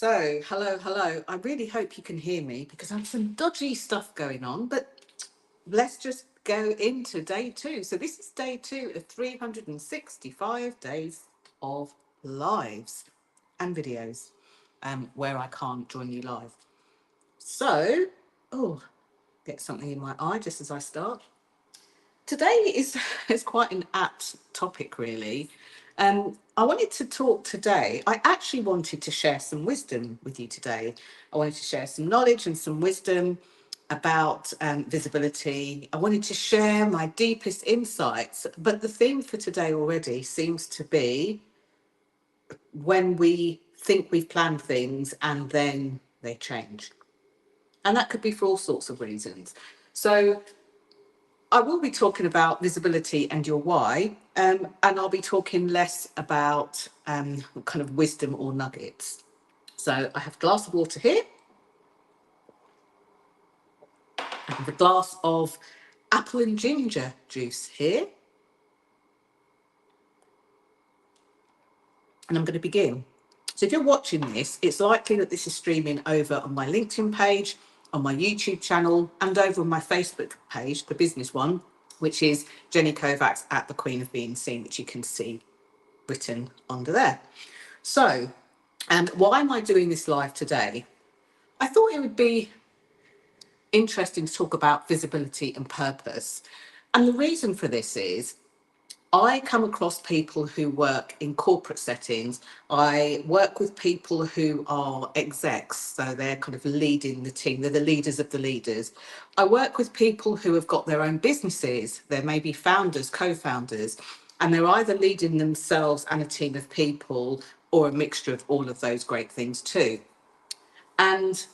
So, hello. I really hope you can hear me because I have some dodgy stuff going on, but let's just go into day two. So, this is day two of 365 days of lives and videos where I can't join you live. So, oh, get something in my eye just as I start. Today is quite an apt topic, really. I wanted to talk today. I actually wanted to share some wisdom with you today. I wanted to share some knowledge and some wisdom about visibility. I wanted to share my deepest insights. But the theme for today already seems to be when we think we've planned things and then they change. And that could be for all sorts of reasons. So I will be talking about visibility and your why, and I'll be talking less about kind of wisdom or nuggets. So I have a glass of water here, I have a glass of apple and ginger juice here, and I'm going to begin. So if you're watching this, it's likely that this is streaming over on my LinkedIn page, on my YouTube channel, and over on my Facebook page, the business one, which is Jenny Kovacs at the Queen of Being Seen, which you can see written under there. So, why am I doing this live today? I thought it would be interesting to talk about visibility and purpose. And the reason for this is I come across people who work in corporate settings. I work with people who are execs, so they're kind of leading the team. They're the leaders of the leaders. I work with people who have got their own businesses. They're maybe founders, co-founders, and they're either leading themselves and a team of people or a mixture of all of those great things too. And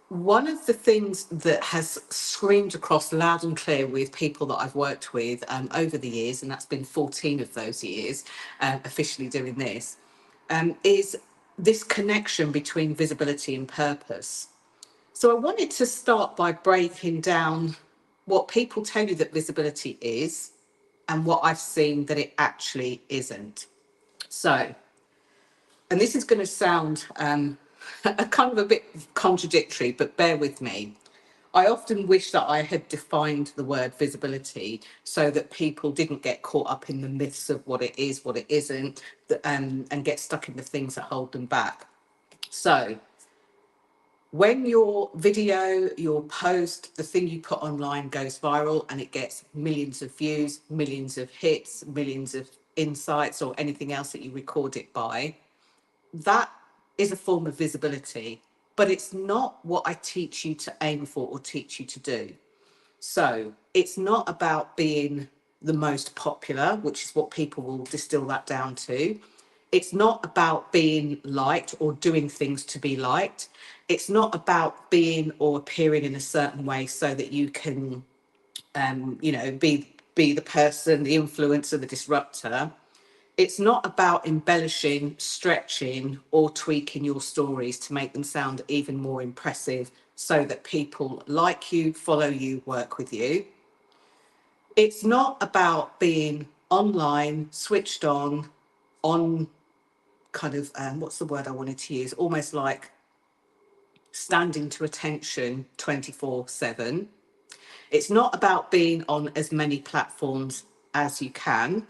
one of the things that has screamed across loud and clear with people that I've worked with over the years, and that's been 14 of those years officially doing this, is this connection between visibility and purpose. So I wanted to start by breaking down what people tell you that visibility is and what I've seen that it actually isn't. So, and this is going to sound a kind of a bit contradictory, but bear with me. I often wish that I had defined the word visibility so that people didn't get caught up in the myths of what it is, what it isn't, and get stuck in the things that hold them back. So, when your video, your post, the thing you put online goes viral and it gets millions of views, millions of hits, millions of insights, or anything else that you record it by, that is a form of visibility, but it's not what I teach you to aim for or teach you to do. So it's not about being the most popular, which is what people will distill that down to. It's not about being liked or doing things to be liked. It's not about being or appearing in a certain way so that you can, be the person, the influencer, the disruptor. It's not about embellishing, stretching, or tweaking your stories to make them sound even more impressive so that people like you, follow you, work with you. It's not about being online, switched on kind of, what's the word I wanted to use? Almost like standing to attention 24/7. It's not about being on as many platforms as you can.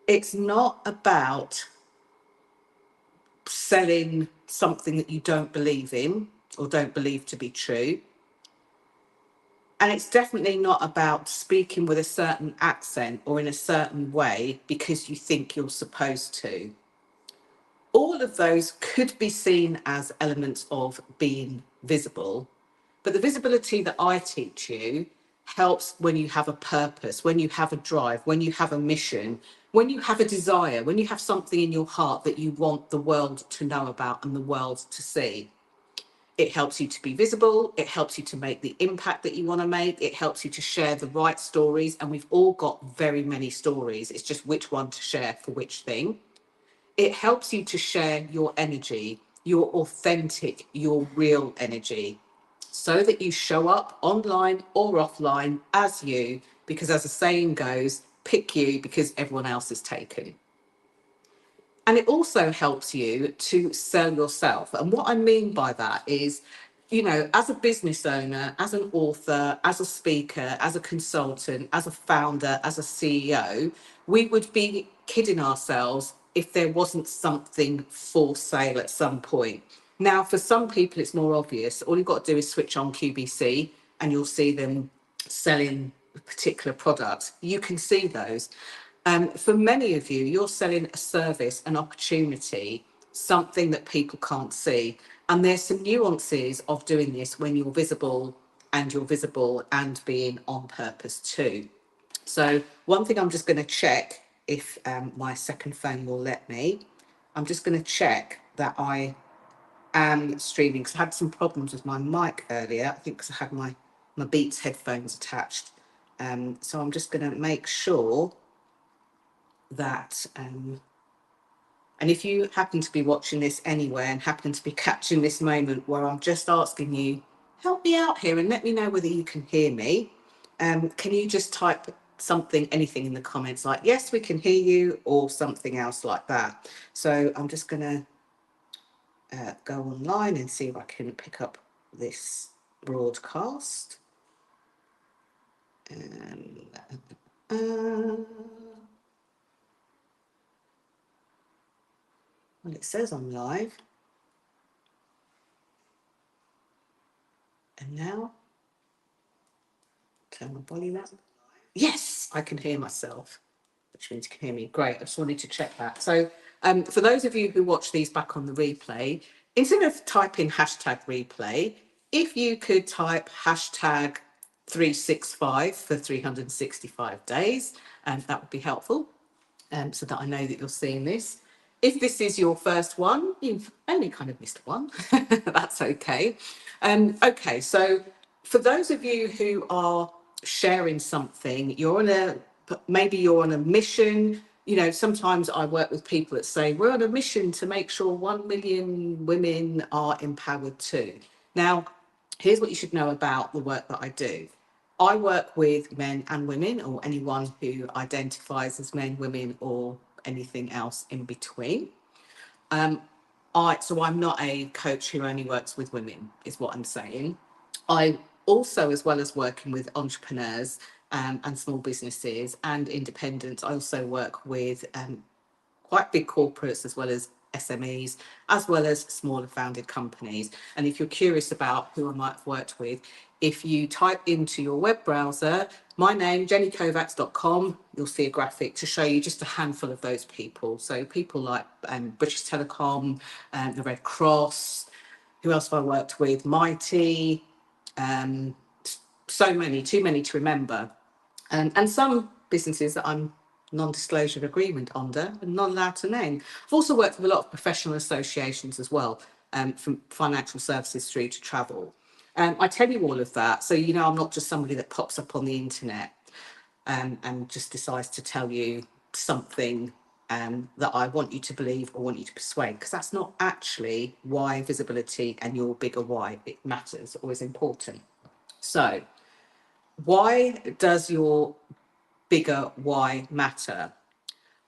It's not about selling something that you don't believe in or don't believe to be true. And it's definitely not about speaking with a certain accent or in a certain way because you think you're supposed to. All of those could be seen as elements of being visible, but the visibility that I teach you helps when you have a purpose, when you have a drive, when you have a mission, when you have a desire, when you have something in your heart that you want the world to know about and the world to see. It helps you to be visible. It helps you to make the impact that you want to make. It helps you to share the right stories. And we've all got very many stories. It's just which one to share for which thing. It helps you to share your energy, your authentic, your real energy, so that you show up online or offline as you, because as the saying goes, pick you because everyone else is taken. And it also helps you to sell yourself. And what I mean by that is, you know, as a business owner, as an author, as a speaker, as a consultant, as a founder, as a CEO, we would be kidding ourselves if there wasn't something for sale at some point. Now, for some people, it's more obvious. All you've got to do is switch on QVC and you'll see them selling particular products. You can see those. For many of you, you're selling a service, an opportunity, something that people can't see. And there's some nuances of doing this when you're visible and being on purpose too. So one thing I'm just going to check if my second phone will let me. I'm just going to check that I am streaming because I had some problems with my mic earlier. I think because I had my Beats headphones attached. So I'm just going to make sure that and if you happen to be watching this anywhere and happen to be catching this moment where I'm just asking you, help me out here and let me know whether you can hear me. Can you just type something, anything in the comments like, yes, we can hear you, or something else like that. So I'm just going to go online and see if I can pick up this broadcast. Well, it says I'm live. And now, turn my volume up. Yes, I can hear myself, which means you can hear me. Great. I just wanted to check that. So for those of you who watch these back on the replay, instead of typing hashtag replay, if you could type hashtag 365 for 365 days, that would be helpful, so that I know that you're seeing this. If this is your first one, you've only kind of missed one. That's okay. Okay, so for those of you who are sharing something, maybe you're on a mission. You know, sometimes I work with people that say we're on a mission to make sure 1 million women are empowered too. Now, here's what you should know about the work that I do. I work with men and women, or anyone who identifies as men, women, or anything else in between. So I'm not a coach who only works with women, is what I'm saying. I also, as well as working with entrepreneurs and small businesses and independents, I also work with quite big corporates as well as SMEs, as well as smaller founded companies. And if you're curious about who I might have worked with, if you type into your web browser my name, jennykovacs.com, you'll see a graphic to show you just a handful of those people. So people like British Telecom, the Red Cross, who else have I worked with? Mighty, so many, too many to remember. And some businesses that I'm non-disclosure agreement under and not allowed to name. I've also worked with a lot of professional associations as well, from financial services through to travel. I tell you all of that, so you know I'm not just somebody that pops up on the internet and just decides to tell you something that I want you to believe or want you to persuade, because that's not actually why visibility and your bigger why it matters or is important. So why does your bigger why matter?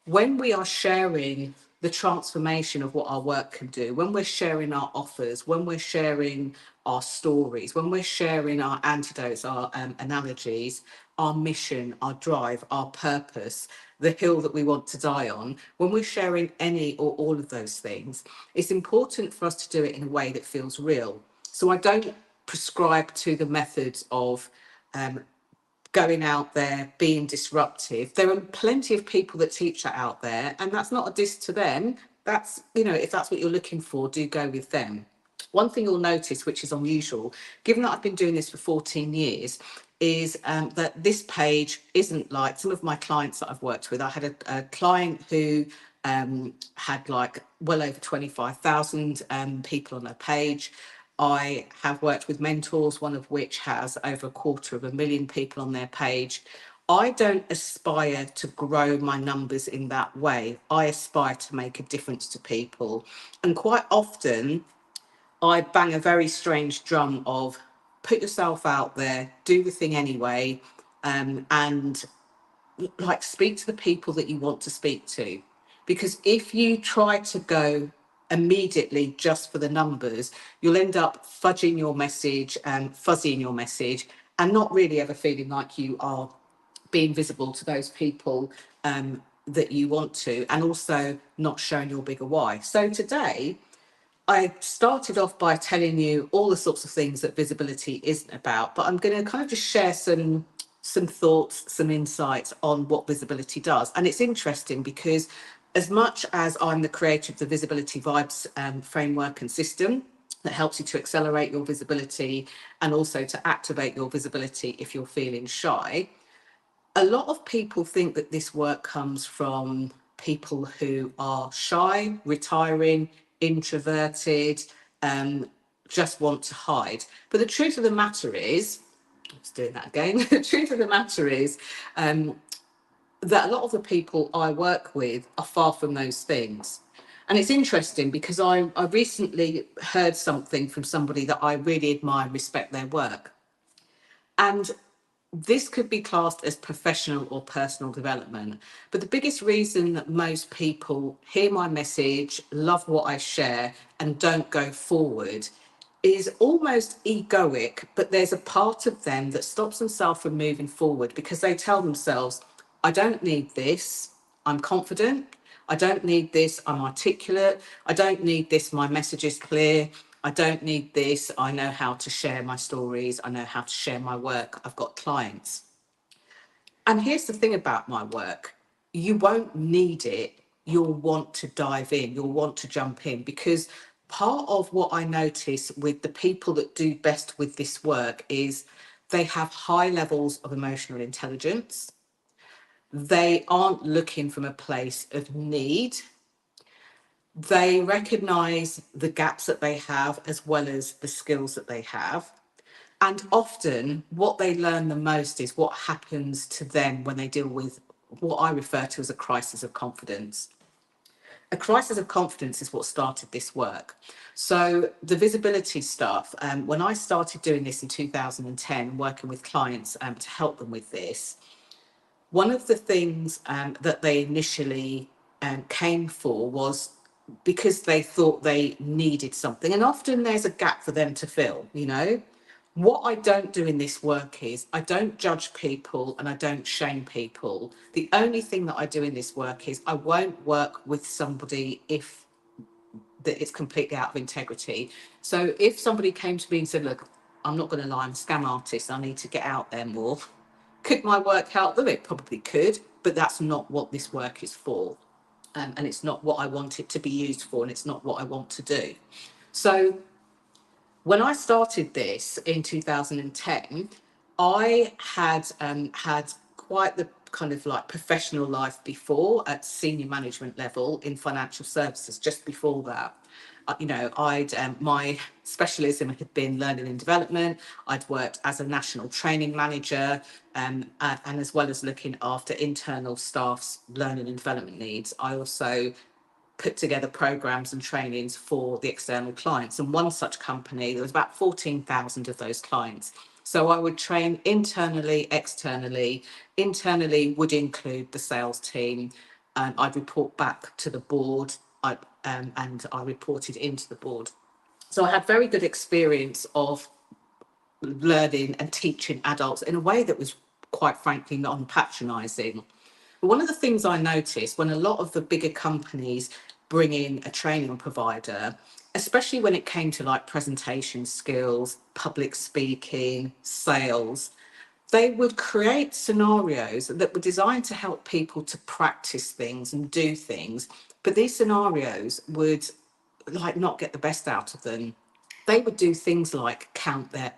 When we are sharing the transformation of what our work can do, when we're sharing our offers, when we're sharing our stories, when we're sharing our antidotes, our analogies, our mission, our drive, our purpose, the hill that we want to die on, when we're sharing any or all of those things, it's important for us to do it in a way that feels real. So I don't prescribe to the methods of going out there, being disruptive. There are plenty of people that teach that out there, and that's not a diss to them. That's, you know, if that's what you're looking for, do go with them. One thing you'll notice, which is unusual, given that I've been doing this for 14 years, is that this page isn't like some of my clients that I've worked with. I had a client who had like well over 25,000 people on her page. I have worked with mentors, one of which has over 250,000 people on their page. I don't aspire to grow my numbers in that way. I aspire to make a difference to people. And quite often, I bang a very strange drum of put yourself out there, do the thing anyway, and like speak to the people that you want to speak to. Because if you try to go immediately just for the numbers, you'll end up fudging your message and fuzzying your message and not really ever feeling like you are being visible to those people that you want to, and also not showing your bigger why. So today, I started off by telling you all the sorts of things that visibility isn't about, but I'm going to kind of just share some thoughts, some insights on what visibility does. And it's interesting because as much as I'm the creator of the Visibility Vibes framework and system that helps you to accelerate your visibility and also to activate your visibility if you're feeling shy, a lot of people think that this work comes from people who are shy, retiring, introverted, just want to hide. But the truth of the matter is, let's do that again. The truth of the matter is that a lot of the people I work with are far from those things. And it's interesting because I recently heard something from somebody that I really admire and respect their work. And this could be classed as professional or personal development. But the biggest reason that most people hear my message, love what I share, and don't go forward is almost egoic, but there's a part of them that stops themselves from moving forward because they tell themselves, I don't need this, I'm confident. I don't need this, I'm articulate. I don't need this, my message is clear. I don't need this, I know how to share my stories. I know how to share my work. I've got clients. And here's the thing about my work, you won't need it. You'll want to dive in, you'll want to jump in, because part of what I notice with the people that do best with this work is they have high levels of emotional intelligence. They aren't looking from a place of need. They recognize the gaps that they have as well as the skills that they have. And often, what they learn the most is what happens to them when they deal with what I refer to as a crisis of confidence. A crisis of confidence is what started this work. So, the visibility stuff, when I started doing this in 2010, working with clients to help them with this, one of the things that they initially came for was because they thought they needed something. And often there's a gap for them to fill, you know. What I don't do in this work is I don't judge people and I don't shame people. The only thing that I do in this work is I won't work with somebody if that it's completely out of integrity. So if somebody came to me and said, look, I'm not going to lie, I'm a scam artist, I need to get out there more. Could my work help them? It probably could, but that's not what this work is for. And it's not what I want it to be used for, and it's not what I want to do. So when I started this in 2010, I had quite the kind of like professional life before at senior management level in financial services. Just before that, you know, I'd my specialism had been learning and development. I'd worked as a national training manager, and as well as looking after internal staff's learning and development needs, I also put together programs and trainings for the external clients. And one such company, there was about 14,000 of those clients. So I would train internally, externally. Internally would include the sales team. I'd report back to the board, and I reported into the board. So I had very good experience of learning and teaching adults in a way that was quite frankly non-patronising. But one of the things I noticed when a lot of the bigger companies bring in a training provider, especially when it came to like presentation skills, public speaking, sales, they would create scenarios that were designed to help people to practice things and do things. But these scenarios would like not get the best out of them. They would do things like count their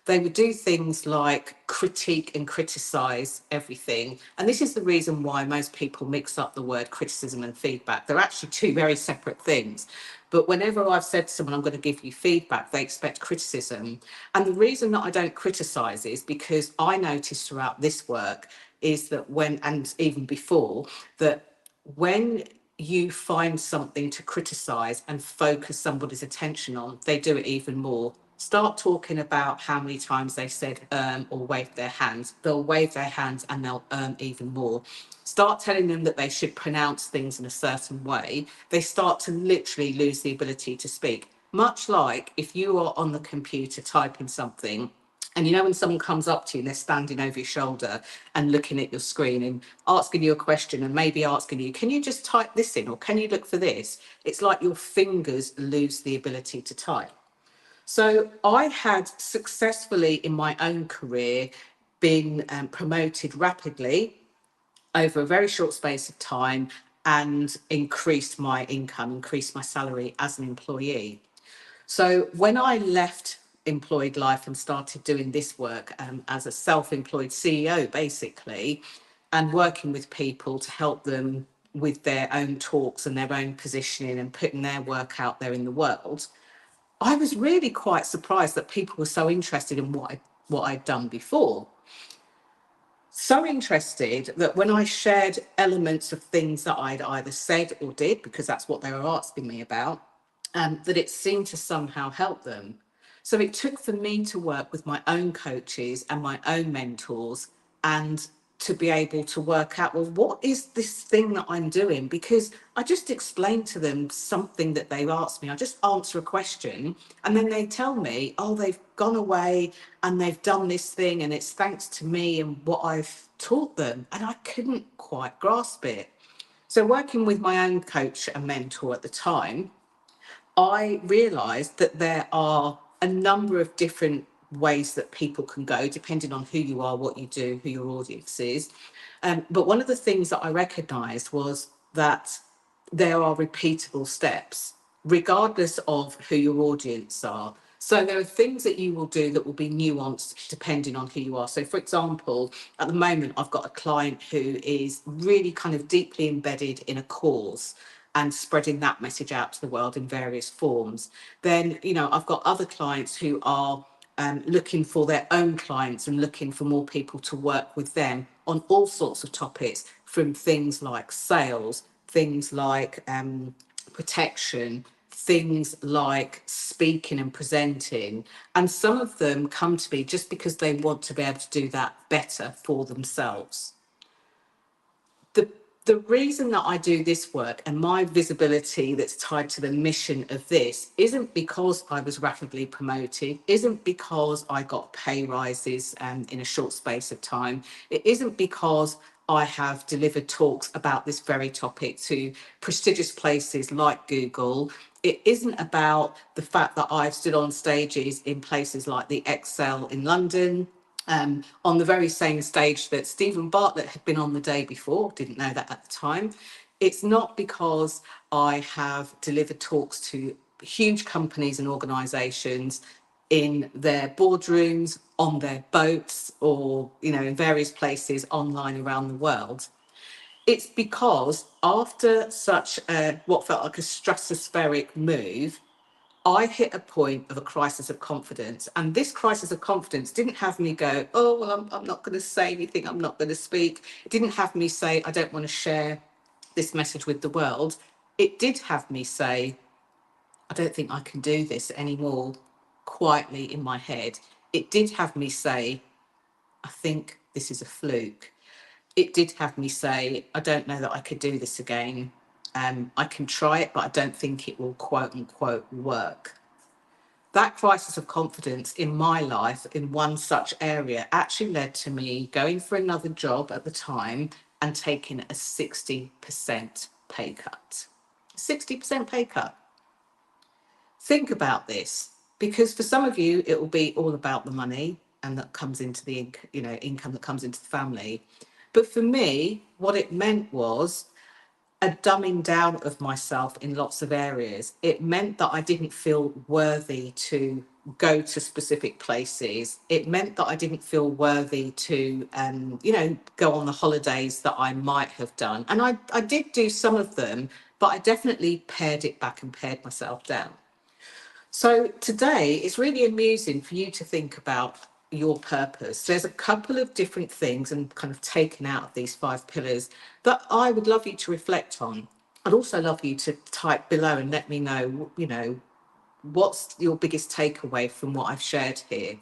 they would do things like critique and criticize everything. And this is the reason why most people mix up the word criticism and feedback. They're actually two very separate things. But whenever I've said to someone, I'm going to give you feedback, they expect criticism. And the reason that I don't criticize is because I noticed throughout this work is that when, and even before, that when you find something to criticize and focus somebody's attention on, they do it even more. Start talking about how many times they said or waved their hands. They'll wave their hands and they'll even more. Start telling them that they should pronounce things in a certain way. They start to literally lose the ability to speak. Much like if you are on the computer typing something, and you know when someone comes up to you and they're standing over your shoulder and looking at your screen and asking you a question and maybe asking you, can you just type this in or can you look for this? It's like your fingers lose the ability to type. So I had successfully in my own career been promoted rapidly over a very short space of time and increased my income, increased my salary as an employee. So when I left employed life and started doing this work as a self-employed CEO, basically, and working with people to help them with their own talks and their own positioning and putting their work out there in the world, I was really quite surprised that people were so interested in what I'd done before. So interested that when I shared elements of things that I'd either said or did, because that's what they were asking me about, that it seemed to somehow help them. So it took for me to work with my own coaches and my own mentors and to be able to work out, well, what is this thing that I'm doing? Because I just explained to them something that they asked me. I just answer a question and then they tell me, oh, they've gone away and they've done this thing and it's thanks to me and what I've taught them. And I couldn't quite grasp it. So working with my own coach and mentor at the time, I realised that there are a number of different ways that people can go, depending on who you are, what you do, who your audience is. But one of the things that I recognised was that there are repeatable steps, regardless of who your audience are. So there are things that you will do that will be nuanced depending on who you are. So for example, at the moment, I've got a client who is really kind of deeply embedded in a cause and spreading that message out to the world in various forms. Then, you know, I've got other clients who are looking for their own clients and looking for more people to work with them on all sorts of topics, from things like sales, things like protection, things like speaking and presenting. And some of them come to me just because they want to be able to do that better for themselves. The reason that I do this work and my visibility that's tied to the mission of this isn't because I was rapidly promoted, isn't because I got pay rises in a short space of time. It isn't because I have delivered talks about this very topic to prestigious places like Google. It isn't about the fact that I've stood on stages in places like the Excel in London, on the very same stage that Stephen Bartlett had been on the day before, didn't know that at the time. It's not because I have delivered talks to huge companies and organisations in their boardrooms, on their boats, or, you know, in various places online around the world. It's because after such a, what felt like a stratospheric move, I hit a point of a crisis of confidence. And this crisis of confidence didn't have me go, oh, well, I'm not going to say anything. I'm not going to speak. It didn't have me say, I don't want to share this message with the world. It did have me say, I don't think I can do this anymore, quietly in my head. It did have me say, I think this is a fluke. It did have me say, I don't know that I could do this again. I can try it, but I don't think it will quote unquote work. That crisis of confidence in my life in one such area actually led to me going for another job at the time and taking a 60% pay cut. 60% pay cut. Think about this, because for some of you, it will be all about the money and that comes into the income that comes into the family. But for me, what it meant was a dumbing down of myself in lots of areas. It meant that I didn't feel worthy to go to specific places. It meant that I didn't feel worthy to, go on the holidays that I might have done. And I did do some of them, but I definitely pared it back and pared myself down. So today it's really amusing for you to think about your purpose. There's a couple of different things and kind of taken out of these 5 pillars that I would love you to reflect on. I'd also love you to type below and let me know, what's your biggest takeaway from what I've shared here?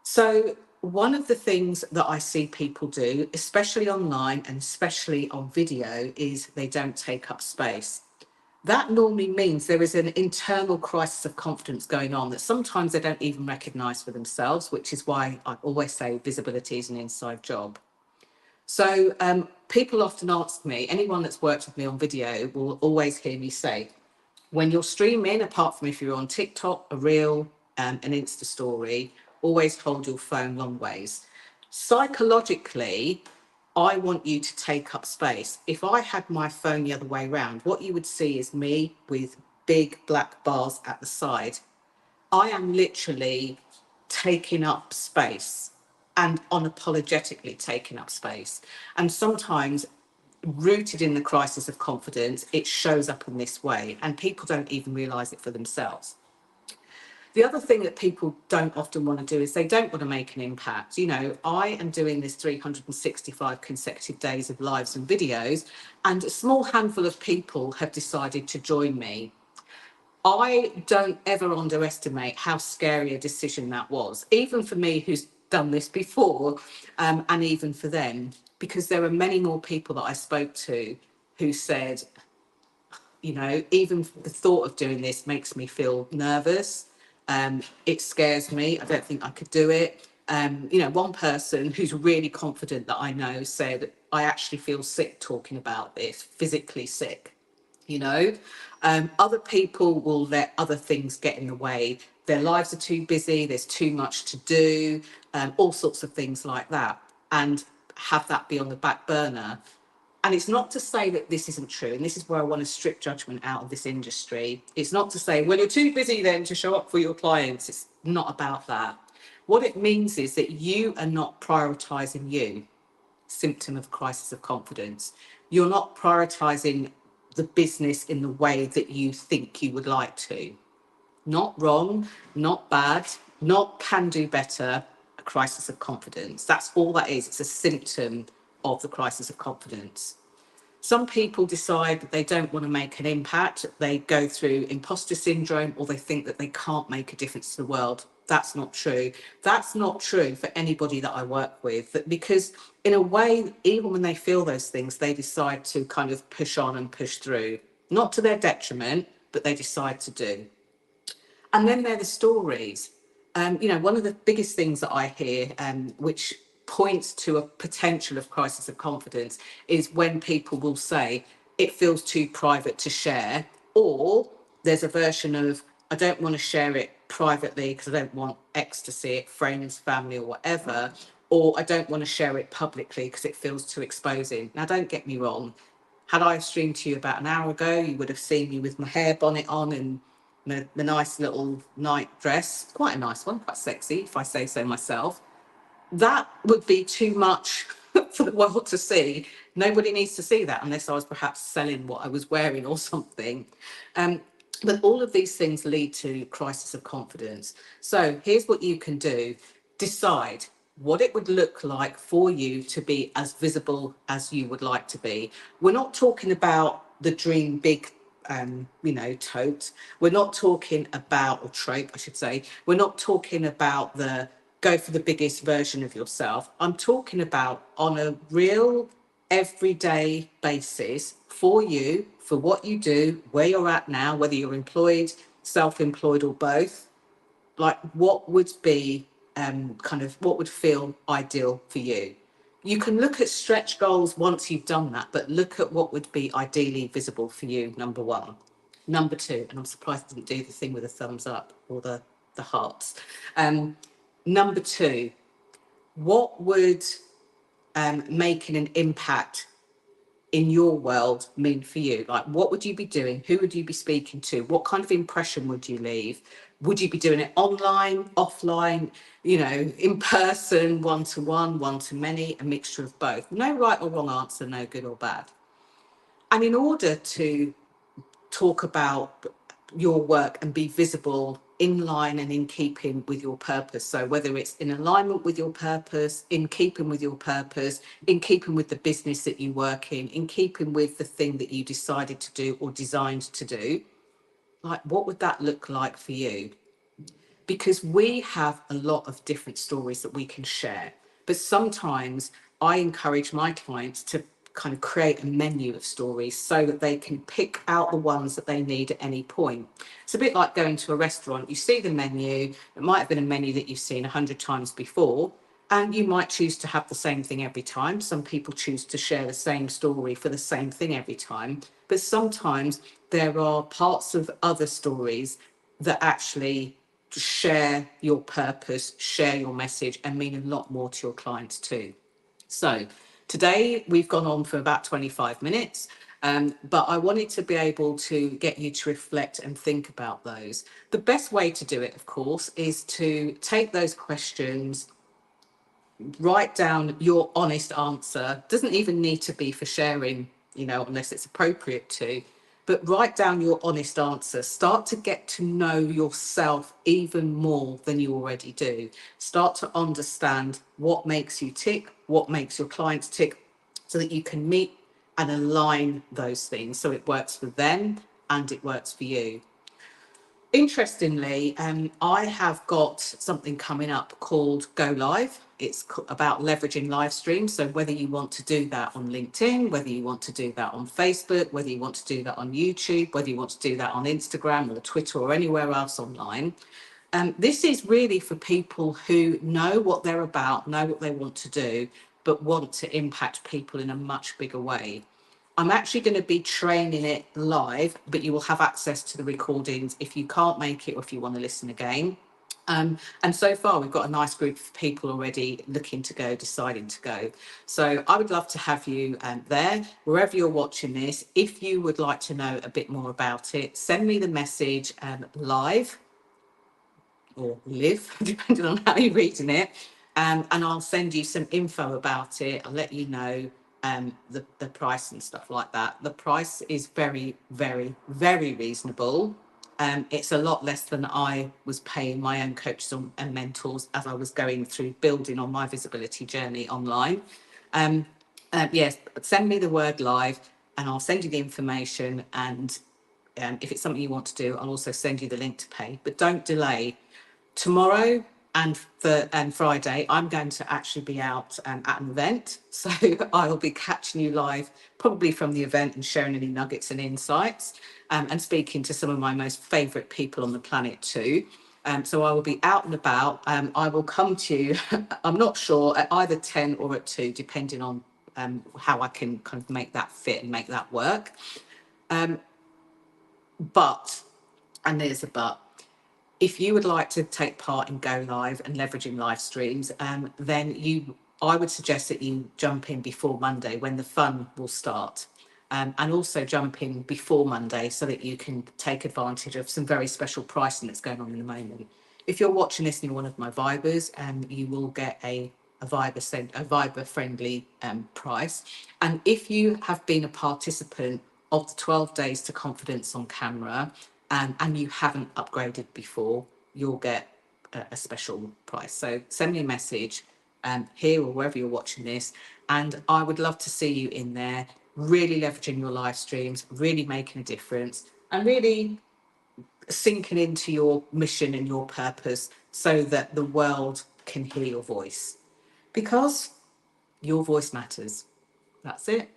So one of the things that I see people do, especially online and especially on video, is they don't take up space. That normally means there is an internal crisis of confidence going on that sometimes they don't even recognize for themselves, which is why I always say visibility is an inside job. So people often ask me, anyone that's worked with me on video will always hear me say, when you're streaming, apart from if you're on TikTok, a reel, an Insta story, always hold your phone long ways. Psychologically, I want you to take up space. If I had my phone the other way around, what you would see is me with big black bars at the side. I am literally taking up space and unapologetically taking up space. And sometimes, rooted in the crisis of confidence, it shows up in this way, and people don't even realize it for themselves. The other thing that people don't often want to do is they don't want to make an impact. You know, I am doing this 365 consecutive days of lives and videos, and a small handful of people have decided to join me. I don't ever underestimate how scary a decision that was, even for me who's done this before, and even for them, because there are many more people that I spoke to who said, you know, even the thought of doing this makes me feel nervous. It scares me. I don't think I could do it. You know, one person who's really confident that I know said, I actually feel sick talking about this, physically sick. You know, other people will let other things get in the way. Their lives are too busy, there's too much to do, all sorts of things like that, and have that be on the back burner. And it's not to say that this isn't true, and this is where I want to strip judgment out of this industry. It's not to say, well, you're too busy then to show up for your clients. It's not about that. What it means is that you are not prioritizing you. Symptom of crisis of confidence. You're not prioritizing the business in the way that you think you would like to. Not wrong, not bad, not can do better, a crisis of confidence. That's all that is. It's a symptom of the crisis of confidence. Some people decide that they don't want to make an impact. They go through imposter syndrome, or they think that they can't make a difference to the world. That's not true. That's not true for anybody that I work with, because in a way, even when they feel those things, they decide to kind of push on and push through, not to their detriment, but they decide to do. And then there are the stories. You know, one of the biggest things that I hear, which points to a potential of crisis of confidence, is when people will say, it feels too private to share, or there's a version of, I don't want to share it privately because I don't want X to see it, friends, family, or whatever, or I don't want to share it publicly because it feels too exposing. Now, don't get me wrong. Had I streamed to you about an hour ago, you would have seen me with my hair bonnet on and the nice little night dress, quite a nice one, quite sexy, if I say so myself. That would be too much for the world to see. Nobody needs to see that unless I was perhaps selling what I was wearing or something. But all of these things lead to crisis of confidence. So here's what you can do. Decide what it would look like for you to be as visible as you would like to be. We're not talking about the dream big, you know, tote. We're not talking about, or trope, I should say. We're not talking about the go for the biggest version of yourself. I'm talking about on a real everyday basis for you, for what you do, where you're at now, whether you're employed, self-employed, or both. Like, what would be kind of what would feel ideal for you? You can look at stretch goals once you've done that, but look at what would be ideally visible for you, number one. Number two, and I'm surprised I didn't do the thing with the thumbs up or the hearts. Number two, what would making an impact in your world mean for you? Like, what would you be doing? Who would you be speaking to? What kind of impression would you leave? Would you be doing it online, offline, you know, in person, one-to-one, one-to-many, a mixture of both? No right or wrong answer, no good or bad. And in order to talk about your work and be visible in line and in keeping with your purpose. So whether it's in alignment with your purpose, in keeping with your purpose, in keeping with the business that you work in keeping with the thing that you decided to do or designed to do, Like, what would that look like for you? Because we have a lot of different stories that we can share. But sometimes I encourage my clients to kind of create a menu of stories so that they can pick out the ones that they need at any point. It's a bit like going to a restaurant. You see the menu, it might have been a menu that you've seen 100 times before, and you might choose to have the same thing every time. Some people choose to share the same story for the same thing every time. But sometimes there are parts of other stories that actually share your purpose, share your message, and mean a lot more to your clients too. So today we've gone on for about 25 minutes, but I wanted to be able to get you to reflect and think about those. The best way to do it, of course, is to take those questions, write down your honest answer. Doesn't even need to be for sharing, unless it's appropriate to, but write down your honest answer. Start to get to know yourself even more than you already do. Start to understand what makes you tick, what makes your clients tick, so that you can meet and align those things so it works for them and it works for you. Interestingly, I have got something coming up called Go Live. It's about leveraging live streams. So whether you want to do that on LinkedIn, whether you want to do that on Facebook, whether you want to do that on YouTube, whether you want to do that on Instagram or Twitter or anywhere else online, this is really for people who know what they're about, know what they want to do, but want to impact people in a much bigger way. I'm actually going to be training it live, but you will have access to the recordings if you can't make it or if you want to listen again. And so far, we've got a nice group of people already looking to go, deciding to go. So I would love to have you there, wherever you're watching this. If you would like to know a bit more about it, send me the message live or live, depending on how you're reading it. And I'll send you some info about it. I'll let you know the price and stuff like that. The price is very, very, very reasonable. It's a lot less than I was paying my own coaches and mentors as I was going through building on my visibility journey online. Yes, but send me the word live and I'll send you the information. And if it's something you want to do, I'll also send you the link to pay. But don't delay. Tomorrow and Friday, I'm going to actually be out at an event. So I'll be catching you live, probably from the event, and sharing any nuggets and insights, and speaking to some of my most favourite people on the planet too. So I will be out and about. I will come to you, I'm not sure, at either 10 or at 2, depending on how I can kind of make that fit and make that work. But, and there's a but, if you would like to take part in Go Live and leveraging live streams, then I would suggest that you jump in before Monday when the fun will start. And also jump in before Monday so that you can take advantage of some very special pricing that's going on in the moment. If you're watching this and you're one of my Vibers, you will get a Viber friendly price. And if you have been a participant of the 12 days to confidence on camera, and you haven't upgraded before, you'll get a special price. So send me a message here or wherever you're watching this, and I would love to see you in there, really leveraging your live streams, really making a difference, and really sinking into your mission and your purpose so that the world can hear your voice. Because your voice matters. That's it.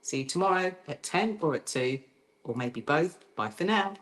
See you tomorrow at 10 or at 2, or maybe both. Bye for now.